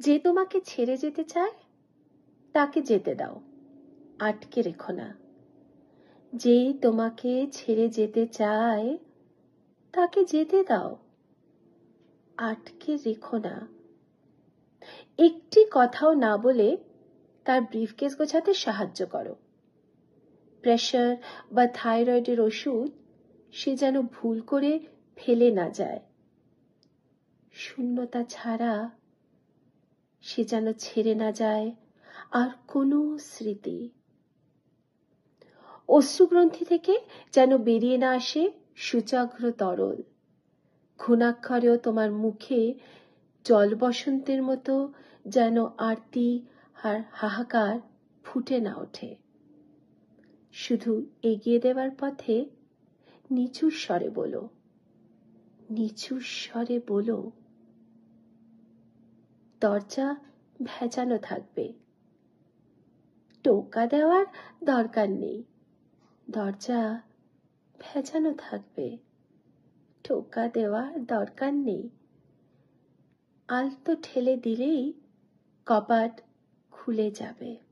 যে তোমাকে ছেড়ে যেতে চায় তাকে যেতে দাও, আটকে রেখো না। যেই তোমাকে ছেড়ে যেতে চায় তাকে যেতে দাও, আটকে রেখো না। একটি কথাও না বলে তার ব্রিফকেস গোছাতে সাহায্য করো। প্রেশার বা থাইরয়েডের ওষুধ সে যেন ভুল করে ফেলে না যায়। শূন্যতা ছাড়া সে যেন ছেড়ে না যায় আর কোনো স্মৃতি। অশ্রুগ্রন্থি থেকে যেন বেরিয়ে না আসে সূচাগ্র তরল। ঘুণাক্ষরেও তোমার মুখে জল বসন্তের মতো যেন আরতি আর হাহাকার ফুটে না ওঠে। শুধু এগিয়ে দেওয়ার পথে নিচু স্বরে বলো, নিচু স্বরে বলো। দরজা ভেজানো থাকবে, টোকা দেওয়ার দরকার নেই। দরজা ভেজানো থাকবে, টোকা দেওয়ার দরকার নেই। আলতো ঠেলে দিলেই কপাট খুলে যাবে।